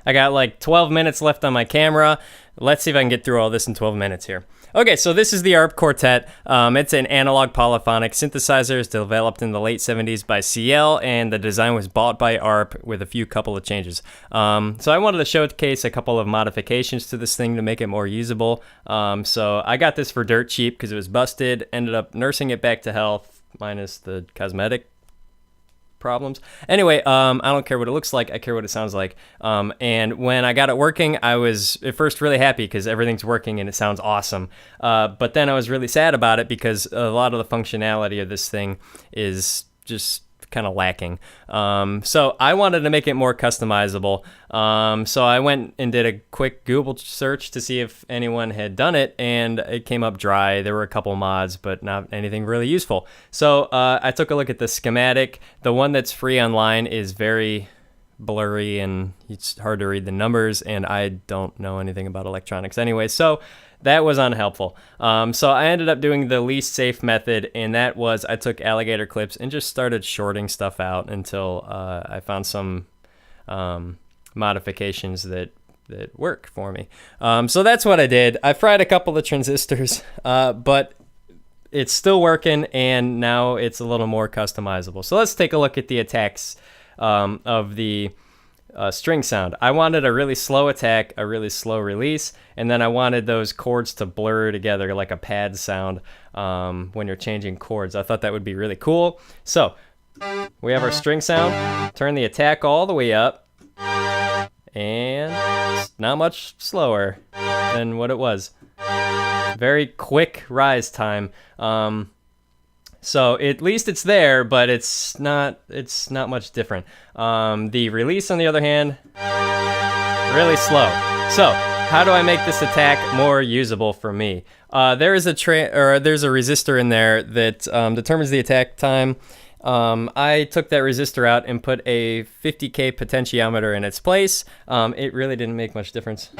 I got like 12 minutes left on my camera. Let's see if I can get through all this in 12 minutes here. Okay, so this is the Arp Quartet. It's an analog polyphonic synthesizer. It's developed in the late 70s by CL, and the design was bought by Arp with a couple of changes. So I wanted to showcase a couple of modifications to this thing to make it more usable. So I got this for dirt cheap because it was busted, ended up nursing it back to health, minus the cosmetic problems. Anyway, I don't care what it looks like, I care what it sounds like. And when I got it working, I was at first really happy because everything's working and it sounds awesome. But then I was really sad about it because a lot of the functionality of this thing is just kind of lacking. So I wanted to make it more customizable. So I went and did a quick Google search to see if anyone had done it, and it came up dry. There were a couple mods, but not anything really useful. So I took a look at the schematic. The one that's free online is very blurry and it's hard to read the numbers, and I don't know anything about electronics anyway, so that was unhelpful. So I ended up doing the least safe method, and that was I took alligator clips and just started shorting stuff out until I found some modifications that work for me. So that's what I did. I fried a couple of transistors, but it's still working, and now it's a little more customizable. So let's take a look at the attacks of the string sound. I wanted a really slow attack, a really slow release, and then I wanted those chords to blur together like a pad sound when you're changing chords. I thought that would be really cool. So we have our string sound. Turn the attack all the way up, and it's not much slower than what it was. Very quick rise time. So at least it's there, but it's not much different. The release, on the other hand, really slow. So how do I make this attack more usable for me? There's a resistor in there that determines the attack time. I took that resistor out and put a 50K potentiometer in its place. It really didn't make much difference.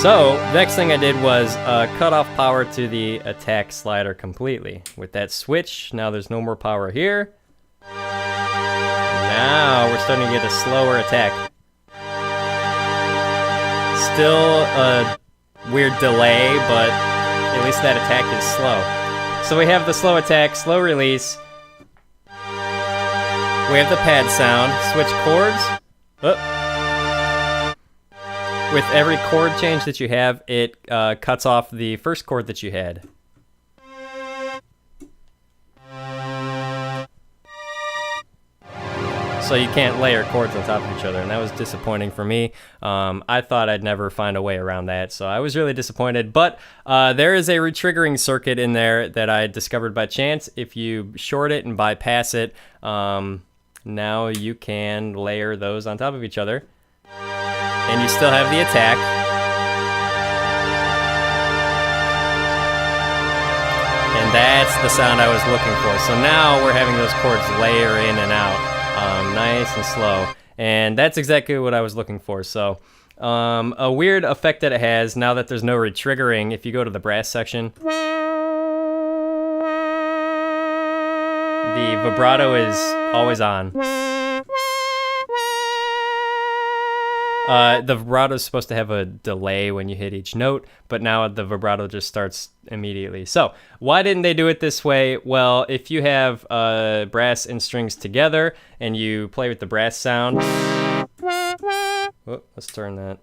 So, next thing I did was cut off power to the attack slider completely. With that switch, now there's no more power here. Now we're starting to get a slower attack. Still a weird delay, but at least that attack is slow. So we have the slow attack, slow release. We have the pad sound. Switch chords. With every chord change that you have, it cuts off the first chord that you had. So you can't layer chords on top of each other, and that was disappointing for me. I thought I'd never find a way around that, so I was really disappointed. But there is a retriggering circuit in there that I discovered by chance. If you short it and bypass it, now you can layer those on top of each other. And you still have the attack. And that's the sound I was looking for. So now we're having those chords layer in and out, nice and slow. And that's exactly what I was looking for. So a weird effect that it has, now that there's no retriggering, if you go to the brass section, the vibrato is always on. The vibrato is supposed to have a delay when you hit each note, but now the vibrato just starts immediately. So why didn't they do it this way? Well, if you have brass and strings together and you play with the brass sound, oh, let's turn that.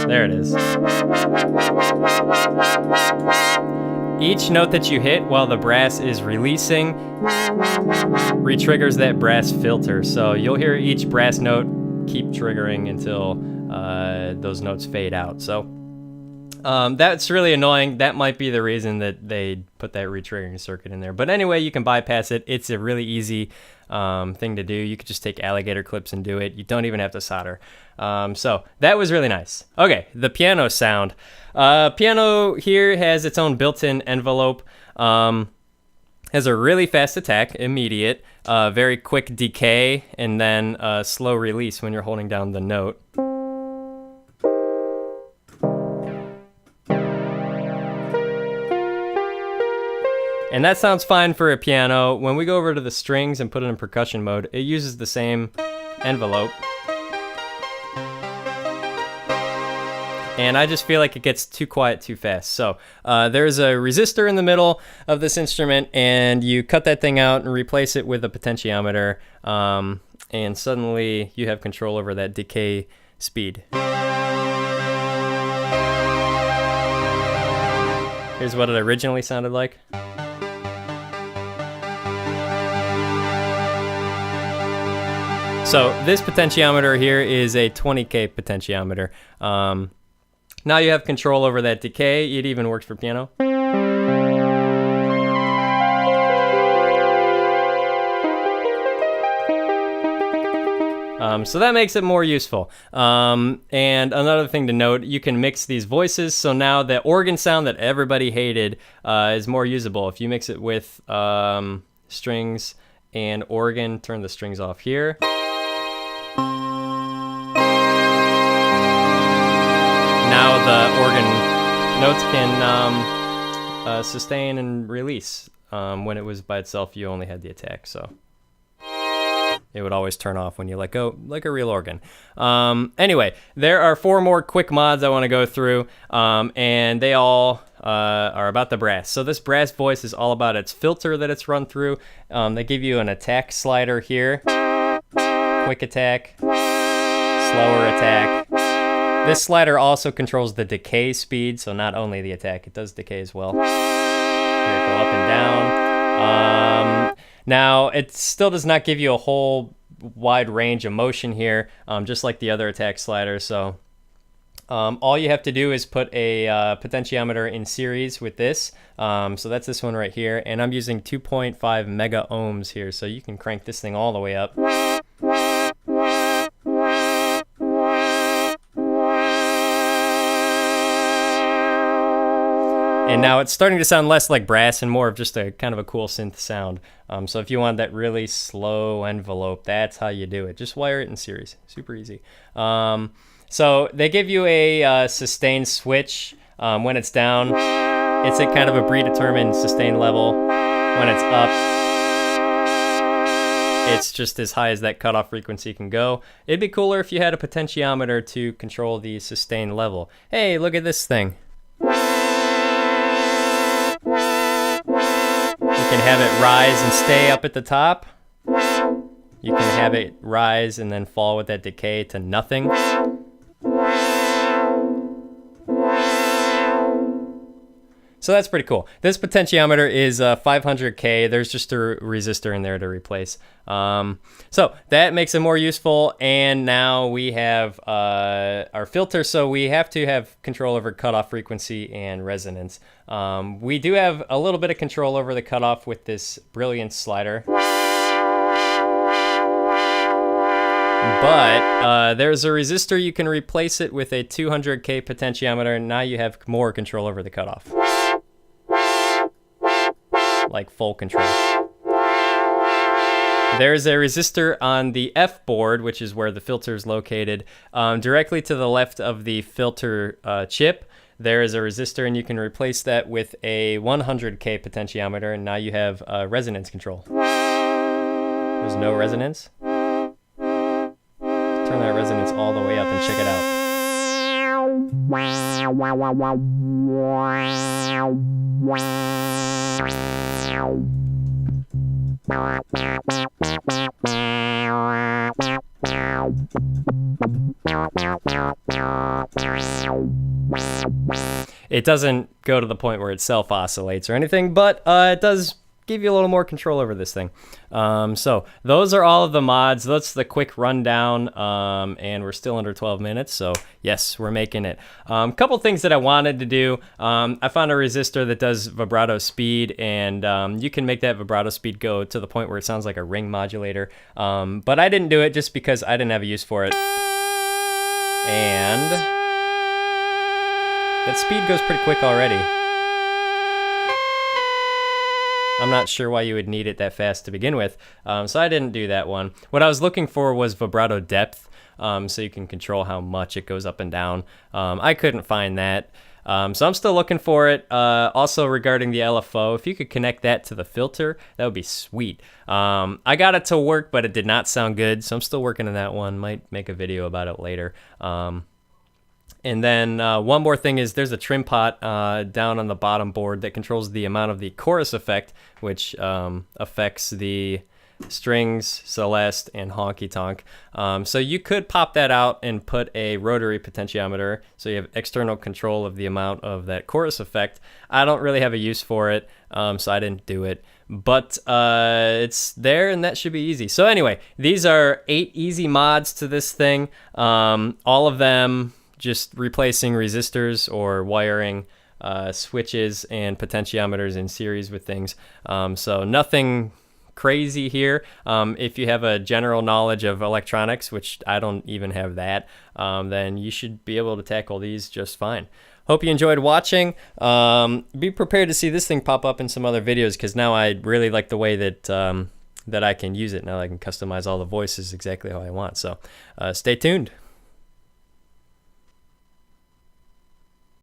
There it is. Each note that you hit while the brass is releasing retriggers that brass filter. So you'll hear each brass note keep triggering until those notes fade out. So that's really annoying. That might be the reason that they put that retriggering circuit in there. But anyway, you can bypass it. It's a really easy thing to do. You could just take alligator clips and do it. You don't even have to solder. So that was really nice. Okay, the piano sound. Piano here has its own built-in envelope. Has a really fast attack, immediate, very quick decay, and then slow release when you're holding down the note. And that sounds fine for a piano. When we go over to the strings and put it in percussion mode, it uses the same envelope. And I just feel like it gets too quiet too fast. So there's a resistor in the middle of this instrument, and you cut that thing out and replace it with a potentiometer, and suddenly you have control over that decay speed. Here's what it originally sounded like. So this potentiometer here is a 20K potentiometer. Now you have control over that decay. It even works for piano. So that makes it more useful. And another thing to note, you can mix these voices. So now the organ sound that everybody hated is more usable. If you mix it with strings and organ, turn the strings off here. Now the organ notes can sustain and release. When it was by itself, you only had the attack, so it would always turn off when you let go, like a real organ. Anyway, there are 4 more quick mods I want to go through, and they all are about the brass. So this brass voice is all about its filter that it's run through. They give you an attack slider here, quick attack, slower attack. This slider also controls the decay speed, so not only the attack, it does decay as well. Here, go up and down. Now, it still does not give you a whole wide range of motion here, just like the other attack slider. So all you have to do is put a potentiometer in series with this. So that's this one right here, and I'm using 2.5 mega ohms here, so you can crank this thing all the way up. And now it's starting to sound less like brass and more of just a kind of a cool synth sound. So if you want that really slow envelope, that's how you do it. Just wire it in series. Super easy. So they give you a sustain switch when it's down. It's at kind of a predetermined sustain level. When it's up, it's just as high as that cutoff frequency can go. It'd be cooler if you had a potentiometer to control the sustain level. Hey, look at this thing. You can have it rise and stay up at the top. You can have it rise and then fall with that decay to nothing. So that's pretty cool. This potentiometer is 500K. There's just a resistor in there to replace. So that makes it more useful. And now we have our filter. So we have to have control over cutoff frequency and resonance. We do have a little bit of control over the cutoff with this brilliance slider. But there's a resistor. You can replace it with a 200K potentiometer. And now you have more control over the cutoff. Like full control. There's a resistor on the F board, which is where the filter is located. Directly to the left of the filter chip, there is a resistor, and you can replace that with a 100K potentiometer, and now you have resonance control. There's no resonance. Turn that resonance all the way up and check it out. It doesn't go to the point where it self-oscillates or anything, but it does give you a little more control over this thing. So those are all of the mods. That's the quick rundown, and we're still under 12 minutes, so yes, we're making it. Couple things that I wanted to do. I found a resistor that does vibrato speed, and you can make that vibrato speed go to the point where it sounds like a ring modulator, but I didn't do it just because I didn't have a use for it. And that speed goes pretty quick already. I'm not sure why you would need it that fast to begin with, so I didn't do that one. What I was looking for was vibrato depth, so you can control how much it goes up and down. I couldn't find that. So I'm still looking for it. Also regarding the LFO, if you could connect that to the filter, that would be sweet. I got it to work, but it did not sound good, so I'm still working on that one. Might make a video about it later. And then one more thing is there's a trim pot down on the bottom board that controls the amount of the chorus effect, which affects the strings, Celeste, and honky tonk. So you could pop that out and put a rotary potentiometer so you have external control of the amount of that chorus effect. I don't really have a use for it, so I didn't do it. But it's there, and that should be easy. So anyway, these are 8 easy mods to this thing. All of them just replacing resistors or wiring switches and potentiometers in series with things. So nothing crazy here. If you have a general knowledge of electronics, which I don't even have that, then you should be able to tackle these just fine. Hope you enjoyed watching. Be prepared to see this thing pop up in some other videos, because now I really like the way that that I can use it. Now I can customize all the voices exactly how I want. So stay tuned.